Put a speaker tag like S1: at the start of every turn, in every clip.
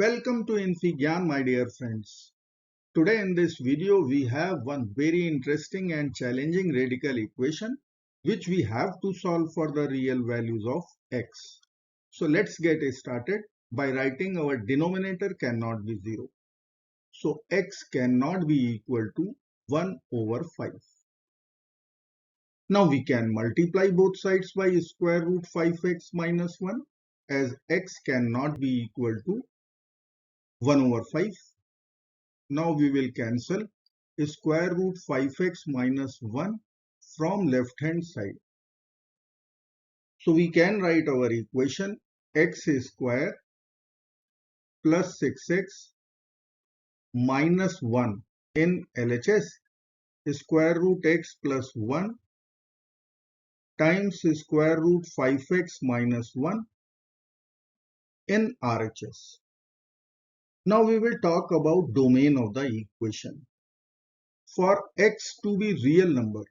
S1: Welcome to infyGyan, my dear friends. Today in this video we have one very interesting and challenging radical equation which we have to solve for the real values of x. So let's get started by writing our denominator cannot be 0. So x cannot be equal to 1 over 5. Now we can multiply both sides by square root 5x minus 1 as x cannot be equal to 1 over 5. Now we will cancel square root 5x minus 1 from left hand side. So we can write our equation x square plus 6x minus 1 in LHS square root x plus 1 times square root 5x minus 1 in RHS. Now we will talk about domain of the equation. For x to be real number,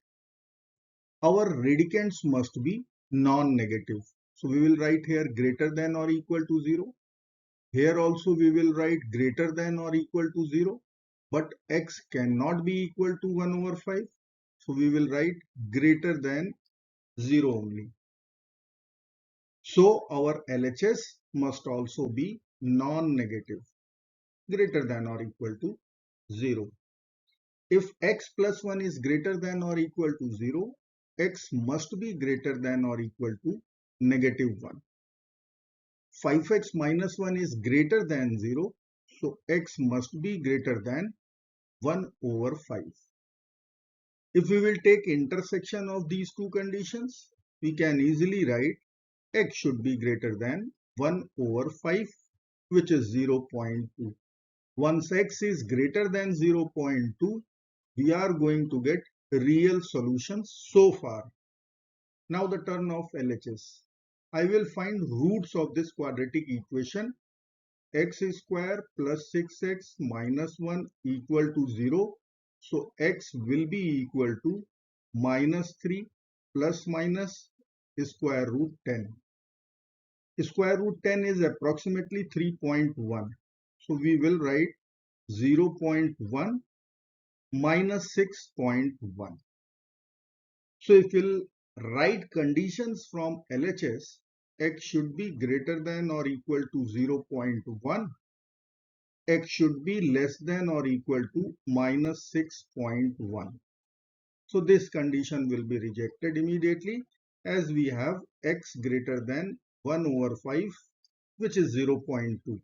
S1: our radicands must be non-negative. So we will write here greater than or equal to 0. Here also we will write greater than or equal to 0. But x cannot be equal to 1 over 5. So we will write greater than 0 only. So our LHS must also be non-negative, greater than or equal to 0. If x plus 1 is greater than or equal to 0, x must be greater than or equal to negative 1. 5x minus 1 is greater than 0, so x must be greater than 1 over 5. If we will take intersection of these two conditions, we can easily write x should be greater than 1 over 5, which is 0.2. Once x is greater than 0.2, we are going to get real solutions so far. Now the turn of LHS. I will find roots of this quadratic equation x square plus 6x minus 1 equal to 0. So x will be equal to minus 3 plus minus square root 10. Square root 10 is approximately 3.1. So we will write 0.1 minus 6.1. So if we'll write conditions from LHS, x should be greater than or equal to 0.1, x should be less than or equal to minus 6.1. So this condition will be rejected immediately as we have x greater than 1 over 5, which is 0.2.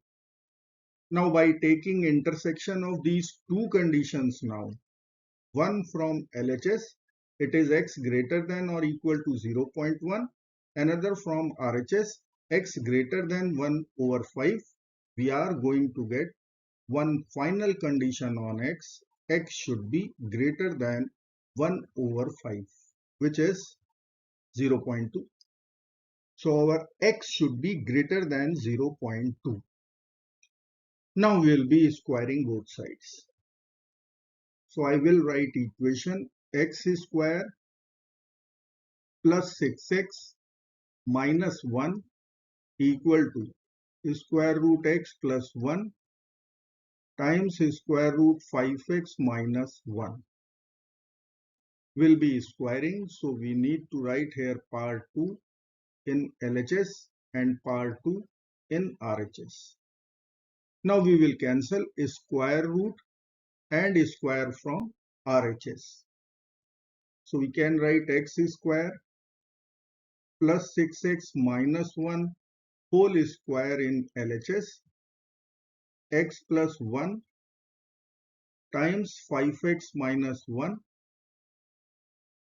S1: Now by taking intersection of these two conditions now, one from LHS, it is x greater than or equal to 0.1. Another from RHS, x greater than 1 over 5. We are going to get one final condition on x. X should be greater than 1 over 5, which is 0.2. So our x should be greater than 0.2. Now we will be squaring both sides. So I will write equation x square plus 6x minus 1 equal to square root x plus 1 times square root 5x minus 1. Will be squaring, so we need to write here part 2 in LHS and part 2 in RHS. Now we will cancel square root and square from RHS. So we can write x square plus 6x minus 1 whole square in LHS, x plus 1 times 5x minus 1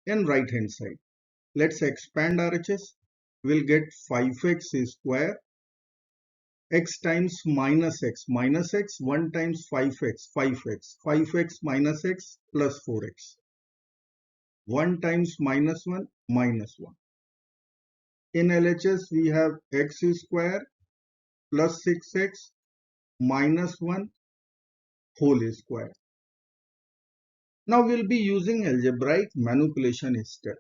S1: in right hand side. Let's expand RHS. We'll get 5x square, x times minus x, 1 times 5x, 5x minus x plus 4x. 1 times minus 1, minus 1. In LHS, we have x square plus 6x minus 1 whole square. Now we'll be using algebraic manipulation step.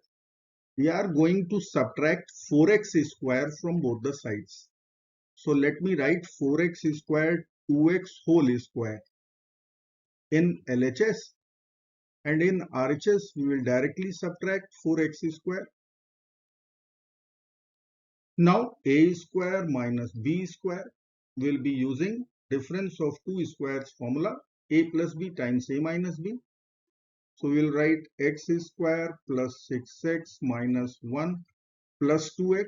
S1: We are going to subtract 4x square from both the sides. So let me write 4x square 2x whole square in LHS, and in RHS we will directly subtract 4x square. Now a square minus b square will be using difference of two squares formula, a plus b times a minus b. So we will write x square plus 6x minus 1 plus 2x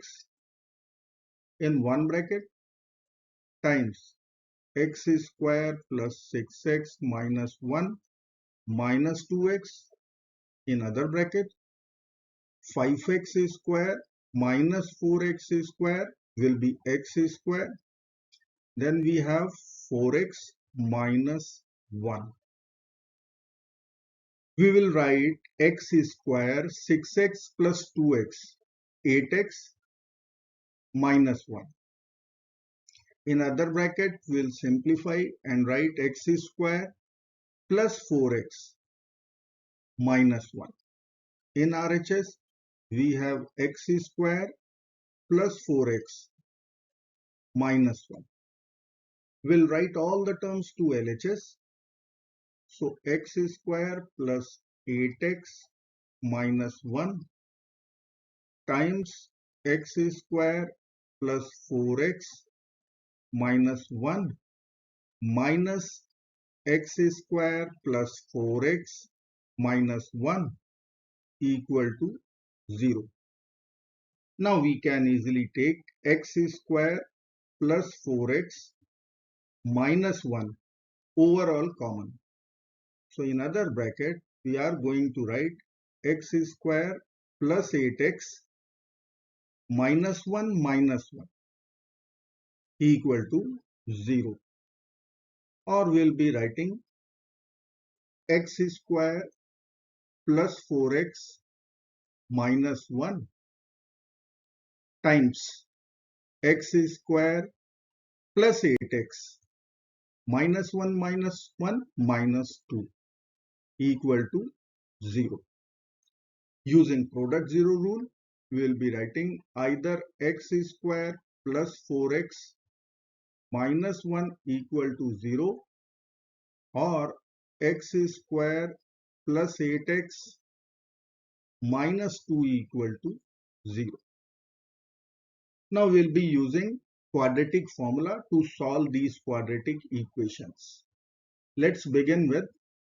S1: in one bracket times x square plus 6x minus 1 minus 2x in other bracket. 5x square minus 4x square will be x square. Then we have 4x minus 1. We will write x square 6x plus 2x 8x minus 1. In other bracket we will simplify and write x square plus 4x minus 1. In RHS we have x square plus 4x minus 1. We'll write all the terms to LHS. So x square plus 8x minus 1 times x square plus 4x minus 1 minus x square plus 4x minus 1 equal to 0. Now we can easily take x square plus 4x minus 1 overall common. So in other bracket we are going to write x square plus 8x minus 1 equal to 0, or we'll be writing x square plus 4x minus 1 times x square plus 8x minus 1 minus 2 equal to 0. Using product zero rule, we will be writing either x square plus 4x minus 1 equal to 0 or x square plus 8x minus 2 equal to 0. Now we will be using quadratic formula to solve these quadratic equations. Let's begin with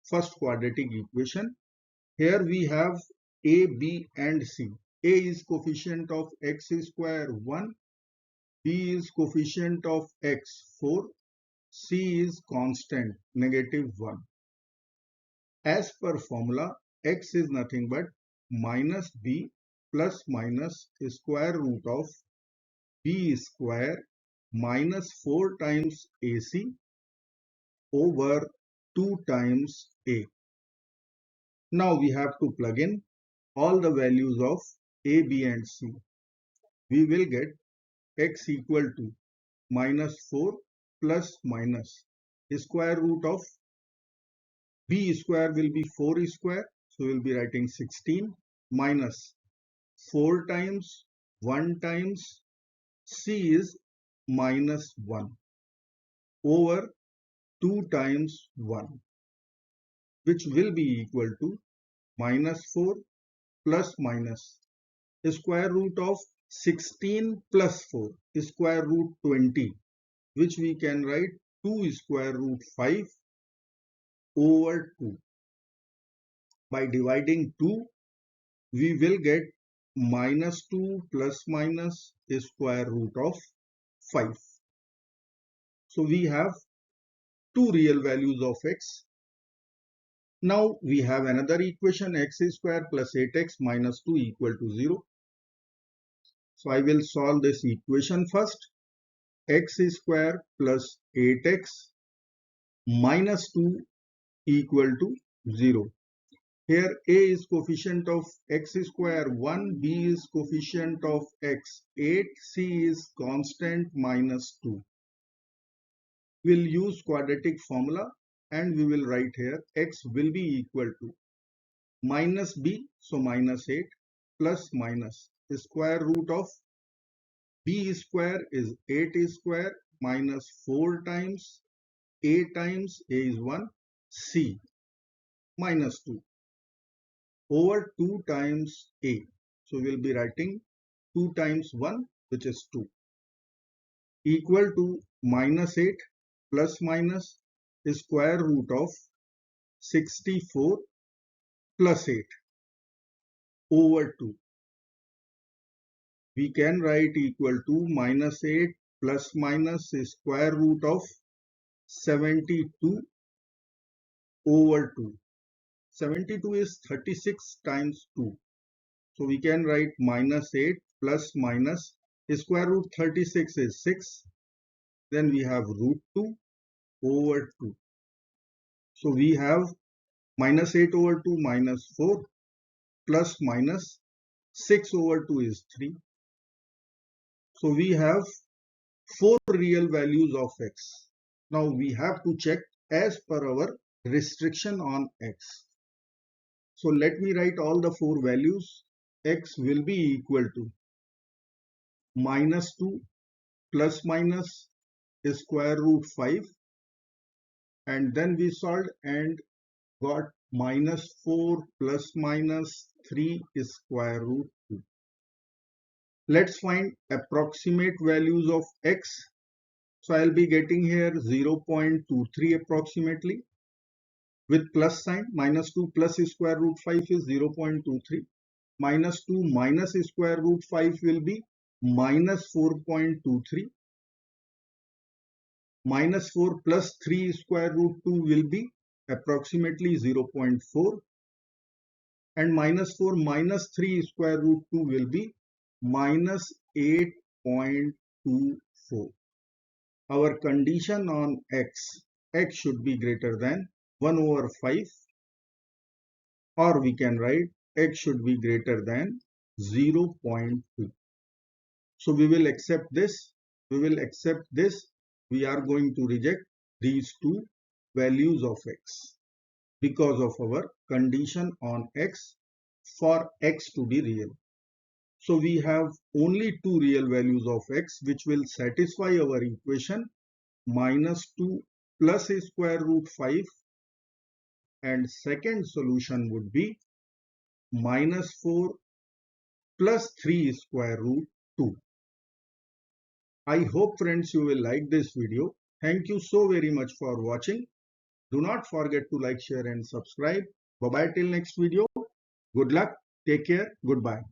S1: first quadratic equation. Here we have a, b and c. A is coefficient of x square 1, b is coefficient of x 4, c is constant -1. As per formula, x is nothing but minus b plus minus square root of b square minus 4 times ac over 2 times a. Now we have to plug in all the values of a, b and c. We will get x equal to minus 4 plus minus square root of b square will be 4 square. So we will be writing 16 minus 4 times 1 times c is minus 1 over 2 times 1, which will be equal to minus 4 plus minus square root of 16 plus 4 square root 20, which we can write 2 square root 5 over 2. By dividing 2, we will get minus 2 plus minus square root of 5. So we have two real values of x. Now we have another equation, x square plus 8x minus 2 equal to 0. So I will solve this equation first. X square plus 8x minus 2 equal to 0. Here a is coefficient of x square 1, b is coefficient of x 8, c is constant minus 2. We'll use quadratic formula and we will write here x will be equal to minus b, so minus 8 plus minus square root of b square is 8 square minus 4 times a times a is 1, c minus 2 over 2 times a. So we'll be writing 2 times 1, which is 2, equal to minus 8 plus minus square root of 64 plus 8 over 2. We can write equal to minus 8 plus minus square root of 72 over 2. 72 is 36 times 2. So we can write minus 8 plus minus square root 36 is 6. Then we have root 2 over 2. So we have minus 8 over 2 minus 4 plus minus 6 over 2 is 3. So we have 4 real values of x. Now we have to check as per our restriction on x. So let me write all the 4 values. X will be equal to minus 2 plus minus square root 5, and then we solved and got minus 4 plus minus 3 square root 2. Let's find approximate values of x. So I'll be getting here 0.23 approximately with plus sign. Minus 2 plus square root 5 is 0.23. Minus 2 minus square root 5 will be minus 4.23. Minus 4 plus 3 square root 2 will be approximately 0.4. And minus 4 minus 3 square root 2 will be minus 8.24. Our condition on x should be greater than 1 over 5, or we can write x should be greater than 0.2. So we will accept this, we will accept this. We are going to reject these two values of x because of our condition on x for x to be real. So we have only two real values of x which will satisfy our equation minus 2 plus square root 5, and second solution would be minus 4 plus 3 square root 2. I hope friends you will like this video. Thank you so very much for watching. Do not forget to like, share and subscribe. Bye bye till next video. Good luck. Take care. Goodbye.